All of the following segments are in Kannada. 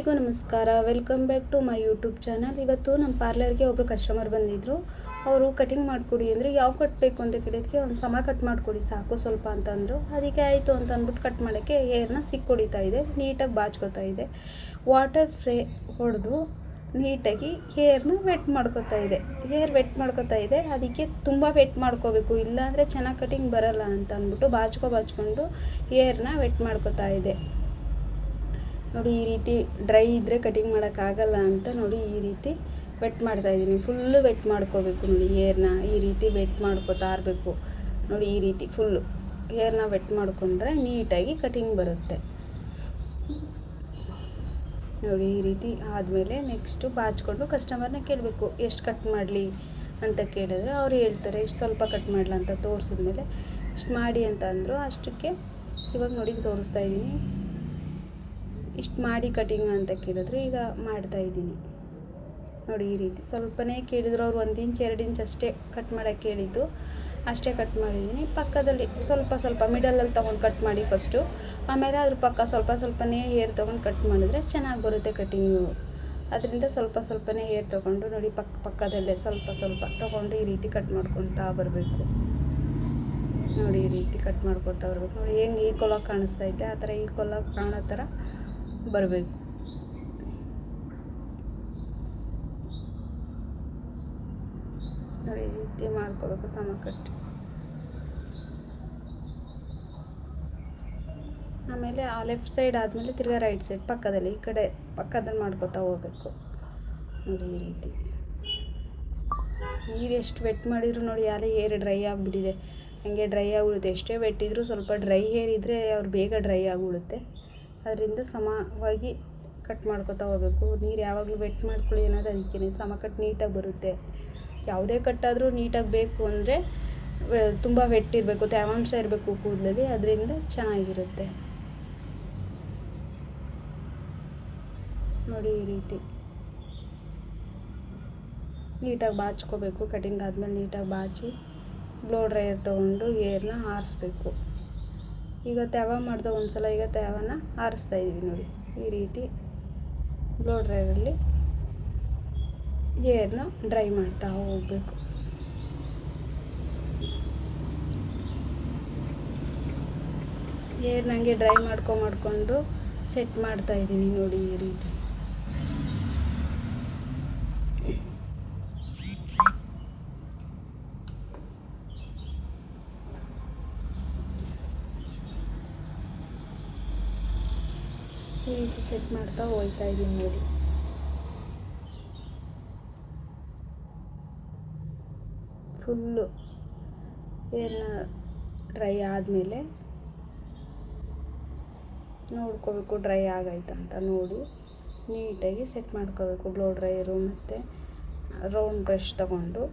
ಎಲ್ಲರಿಗೂ ನಮಸ್ಕಾರ. Welcome back to my YouTube channel. ಇವತ್ತು ನಮ್ಮ ಪಾರ್ಲರ್ಗೆ ಒಬ್ಬರು ಕಸ್ಟಮರ್ ಬಂದಿದ್ದರು. ಅವರು ಕಟಿಂಗ್ ಮಾಡಿಕೊಡಿ ಅಂದರೆ ಯಾವ ಕಟ್ಟಬೇಕು ಅಂತ ಕೇಳಿದಕ್ಕೆ ಒಂದು ಸಮ ಕಟ್ ಮಾಡಿಕೊಡಿ ಸಾಕು ಸ್ವಲ್ಪ ಅಂತಂದರು. ಅದಕ್ಕೆ ಆಯಿತು ಅಂತ ಅಂದ್ಬಿಟ್ಟು ಕಟ್ ಮಾಡೋಕ್ಕೆ ಹೇರ್ನ ಸಿಕ್ಕೊಡಿತಾ ಇದೆ, ನೀಟಾಗಿ ಬಾಚ್ಕೋತಾ ಇದೆ. ವಾಟರ್ ಸ್ಪ್ರೇ ಹೊಡೆದು ನೀಟಾಗಿ ಹೇರ್ನ ವೆಟ್ ಮಾಡ್ಕೋತಾ ಇದೆ. ಹೇರ್ ವೆಟ್ ಮಾಡ್ಕೋತಾ ಇದೆ. ಅದಕ್ಕೆ ತುಂಬ ವೆಟ್ ಮಾಡ್ಕೋಬೇಕು, ಇಲ್ಲಾಂದರೆ ಚೆನ್ನಾಗಿ ಕಟಿಂಗ್ ಬರಲ್ಲ ಅಂತ ಅಂದ್ಬಿಟ್ಟು ಬಾಚ್ಕೊಂಡು ಹೇರ್ನ ವೆಟ್ ಮಾಡ್ಕೋತಾ ಇದೆ. ನೋಡಿ, ಈ ರೀತಿ ಡ್ರೈ ಇದ್ದರೆ ಕಟಿಂಗ್ ಮಾಡೋಕ್ಕಾಗಲ್ಲ ಅಂತ ನೋಡಿ ಈ ರೀತಿ ವೆಟ್ ಮಾಡ್ತಾಯಿದ್ದೀನಿ. ಫುಲ್ಲು ವೆಟ್ ಮಾಡ್ಕೋಬೇಕು. ನೋಡಿ, ಹೇರ್ನ ಈ ರೀತಿ ವೆಟ್ ಮಾಡ್ಕೋತಾ ಇರಬೇಕು. ನೋಡಿ, ಈ ರೀತಿ ಫುಲ್ಲು ಹೇರ್ನ ವೆಟ್ ಮಾಡ್ಕೊಂಡ್ರೆ ನೀಟಾಗಿ ಕಟಿಂಗ್ ಬರುತ್ತೆ. ನೋಡಿ, ಈ ರೀತಿ ಆದಮೇಲೆ ನೆಕ್ಸ್ಟು ಬಾಚ್ಕೊಂಡು ಕಸ್ಟಮರ್ನ ಕೇಳಬೇಕು ಎಷ್ಟು ಕಟ್ ಮಾಡಲಿ ಅಂತ ಕೇಳಿದ್ರೆ ಅವ್ರು ಹೇಳ್ತಾರೆ ಇಷ್ಟು ಸ್ವಲ್ಪ ಕಟ್ ಮಾಡಲ ಅಂತ ತೋರಿಸಿದ್ಮೇಲೆ ಇಷ್ಟು ಮಾಡಿ ಅಂತ ಅಂದರು. ಅಷ್ಟಕ್ಕೆ ಇವಾಗ ನೋಡಿ ತೋರಿಸ್ತಾ ಇದ್ದೀನಿ. ಇಷ್ಟು ಮಾಡಿ ಕಟಿಂಗ್ ಅಂತ ಕೇಳಿದ್ರು, ಈಗ ಮಾಡ್ತಾಯಿದ್ದೀನಿ. ನೋಡಿ, ಈ ರೀತಿ ಸ್ವಲ್ಪನೇ ಕೇಳಿದ್ರು ಅವ್ರು. 1 ಇಂಚ್ 2 ಇಂಚ್ ಅಷ್ಟೇ ಕಟ್ ಮಾಡೋಕ್ಕೆ ಕೇಳಿದ್ದು, ಅಷ್ಟೇ ಕಟ್ ಮಾಡಿದ್ದೀನಿ. ಪಕ್ಕದಲ್ಲಿ ಸ್ವಲ್ಪ ಮಿಡಲಲ್ಲಿ ತೊಗೊಂಡು ಕಟ್ ಮಾಡಿ ಫಸ್ಟು, ಆಮೇಲೆ ಅದ್ರ ಪಕ್ಕ ಸ್ವಲ್ಪನೇ ಹೇರ್ ತೊಗೊಂಡು ಕಟ್ ಮಾಡಿದ್ರೆ ಚೆನ್ನಾಗಿ ಬರುತ್ತೆ ಕಟಿಂಗು. ಅದರಿಂದ ಸ್ವಲ್ಪನೇ ಹೇರ್ ತೊಗೊಂಡು ನೋಡಿ ಪಕ್ಕದಲ್ಲೇ ಸ್ವಲ್ಪ ತೊಗೊಂಡು ಈ ರೀತಿ ಕಟ್ ಮಾಡ್ಕೊತಾ ಬರಬೇಕು. ನೋಡಿ, ಈ ರೀತಿ ಕಟ್ ಮಾಡ್ಕೊತಾ ಬರಬೇಕು. ನೋಡಿ, ಹೆಂಗೆ ಈಕ್ವಲಾಗಿ ಕಾಣಿಸ್ತೈತೆ ಆ ಥರ ಈಕ್ವಲಾಗಿ ಕಾಣೋ ಥರ ಬರಬೇಕು. ನೋಡಿ, ಈ ರೀತಿ ಮಾಡ್ಕೋಬೇಕು ಸಮ ಕಟ್ಟಿ. ಆಮೇಲೆ ಆ ಲೆಫ್ಟ್ ಸೈಡ್ ಆದಮೇಲೆ ತಿರ್ಗಾ ರೈಟ್ ಸೈಡ್ ಪಕ್ಕದಲ್ಲಿ ಈ ಕಡೆ ಪಕ್ಕದಲ್ಲಿ ಮಾಡ್ಕೋತಾ ಹೋಗಬೇಕು. ನೋಡಿ, ಈ ರೀತಿ ನೀರು ಎಷ್ಟು ವೆಟ್ ಮಾಡಿದ್ರು ನೋಡಿ ಯಾರೇ ಹೇರ್ ಡ್ರೈ ಆಗಿಬಿಟ್ಟಿದೆ, ಹಾಗೆ ಡ್ರೈ ಆಗಿಬಿಡುತ್ತೆ. ಎಷ್ಟೇ ವೆಟ್ಟಿದ್ರು ಸ್ವಲ್ಪ ಡ್ರೈ ಹೇರ್ ಇದ್ದರೆ ಅವ್ರು ಬೇಗ ಡ್ರೈ ಆಗಿಬಿಡುತ್ತೆ. ಅದರಿಂದ ಸಮವಾಗಿ ಕಟ್ ಮಾಡ್ಕೋತಾ ಹೋಗಬೇಕು. ನೀರು ಯಾವಾಗಲೂ ವೆಟ್ ಮಾಡ್ಕೊಳ್ಳಿ ಅನ್ನೋದು ಅದಕ್ಕೆ. ಸಮ ಕಟ್ ನೀಟಾಗಿ ಬರುತ್ತೆ. ಯಾವುದೇ ಕಟ್ಟಾದರೂ ನೀಟಾಗಿ ಬೇಕು ಅಂದರೆ ತುಂಬ ವೆಟ್ ಇರಬೇಕು, ತೇವಾಂಶ ಇರಬೇಕು ಕೂದಲಲ್ಲಿ, ಅದರಿಂದ ಚೆನ್ನಾಗಿರುತ್ತೆ. ನೋಡಿ, ಈ ರೀತಿ ನೀಟಾಗಿ ಬಾಚ್ಕೋಬೇಕು. ಕಟಿಂಗ್ ಆದಮೇಲೆ ನೀಟಾಗಿ ಬಾಚಿ ಬ್ಲೋ ಡ್ರೈಯರ್ ತೊಗೊಂಡು ಹೇರ್ನ ಆರಿಸ್ಬೇಕು. ಈಗ ತೇವ ಮಾಡಿದೆ ಒಂದ್ಸಲ, ಈಗ ತೇವನ ಆರಿಸ್ತಾ ಇದ್ದೀವಿ. ನೋಡಿ, ಈ ರೀತಿ ಬ್ಲೋ ಡ್ರೈಯರಲ್ಲಿ ಹೇರ್ನ ಡ್ರೈ ಮಾಡ್ತಾ ಹೋಗಬೇಕು. ಹೇರ್ ನನಗೆ ಡ್ರೈ ಮಾಡ್ಕೊಂಡು ಸೆಟ್ ಮಾಡ್ತಾ ಇದ್ದೀನಿ. ನೋಡಿ, ಈ ರೀತಿ ಸೆಟ್ ಮಾಡ್ತಾ ಹೋಗ್ತಾ ಇದ್ದೀನಿ. ನೋಡಿ, ಫುಲ್ಲು ಹೇರ್ನ ಡ್ರೈ ಆದಮೇಲೆ ನೋಡ್ಕೋಬೇಕು ಡ್ರೈ ಆಗೈತೆ ಅಂತ ನೋಡಿ ನೀಟಾಗಿ ಸೆಟ್ ಮಾಡ್ಕೋಬೇಕು. ಬ್ಲೋ ಡ್ರೈಯರು ಮತ್ತು ರೌಂಡ್ ಬ್ರಷ್ ತಗೊಂಡು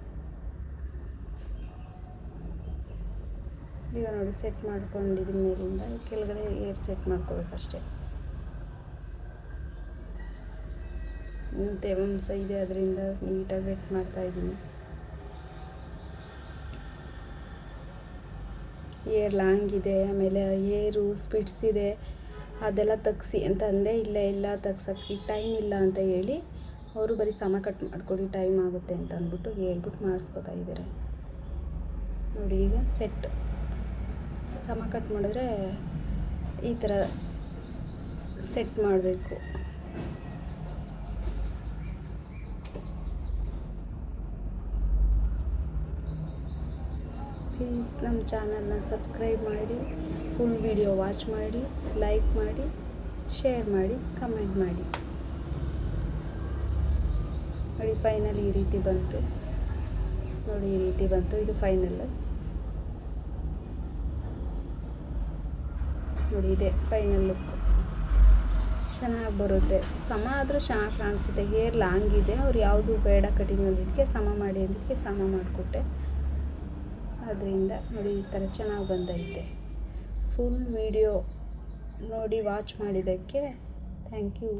ಈಗ ನೋಡಿ ಸೆಟ್ ಮಾಡ್ಕೊಂಡಿದ್ದೀನಿ. ಮೇಲಿಂದ ಕೆಳಗಡೆ ಹೇರ್ ಸೆಟ್ ಮಾಡ್ಕೋಬೇಕಷ್ಟೆ. ತೇವಾಂಶ ಇದೆ, ಅದರಿಂದ ನೀಟಾಗಿ ವೆಟ್ ಮಾಡ್ತಾಯಿದ್ದೀನಿ. ಹೇರ್ ಲಾಂಗ್ ಇದೆ, ಆಮೇಲೆ ಹೇರು ಸ್ಪಿಟ್ಸ್ ಇದೆ, ಅದೆಲ್ಲ ತೆಗ್ಸಿ ಅಂತ ಅಂದೆ. ಇಲ್ಲ ತೆಗ್ಸೋಕ್ಕೆ ಟೈಮ್ ಇಲ್ಲ ಅಂತ ಹೇಳಿ ಅವರು ಬರೀ ಸಮ ಕಟ್ ಮಾಡಿಕೊಡಿ ಟೈಮ್ ಆಗುತ್ತೆ ಅಂತ ಅಂದ್ಬಿಟ್ಟು ಹೇಳ್ಬಿಟ್ಟು ಮಾಡಿಸ್ಕೊತಾ ಇದ್ದಾರೆ. ನೋಡಿ, ಈಗ ಸೆಟ್ ಸಮ ಕಟ್ ಮಾಡಿದ್ರೆ ಈ ಥರ ಸೆಟ್ ಮಾಡಬೇಕು. ಪ್ಲೀಸ್ ನಮ್ಮ ಚಾನಲ್ನ ಸಬ್ಸ್ಕ್ರೈಬ್ ಮಾಡಿ, ಫುಲ್ ವಿಡಿಯೋ ವಾಚ್ ಮಾಡಿ, ಲೈಕ್ ಮಾಡಿ, ಶೇರ್ ಮಾಡಿ, ಕಮೆಂಟ್ ಮಾಡಿ. ನೋಡಿ, ಫೈನಲ್ ಈ ರೀತಿ ಬಂತು. ನೋಡಿ, ಈ ರೀತಿ ಬಂತು. ಇದು ಫೈನಲ್. ನೋಡಿ, ಇದೆ ಫೈನಲ್ ಲುಕ್. ಚೆನ್ನಾಗಿ ಬರುತ್ತೆ. ಸಮ ಆದರೂ ಚೆನ್ನಾಗಿ ಕಾಣಿಸುತ್ತೆ. ಹೇರ್ ಲಾಂಗ್ ಇದೆ, ಅವ್ರು ಯಾವುದು ಬೇಡ ಕಟಿಂಗ್ ಅಂದಿದ್ದಕ್ಕೆ ಸಮ ಮಾಡಿ ಅಂದಿದ್ದಕ್ಕೆ ಸಮ ಮಾಡಿಕೊಟ್ಟೆ. ಅದರಿಂದ ನೋಡಿ ಈ ಥರ ಚೆನ್ನಾಗಿ ಬಂದೈತೆ. ಫುಲ್ ವಿಡಿಯೋ ನೋಡಿ ವಾಚ್ ಮಾಡಿದ್ದಕ್ಕೆ ಥ್ಯಾಂಕ್ ಯು.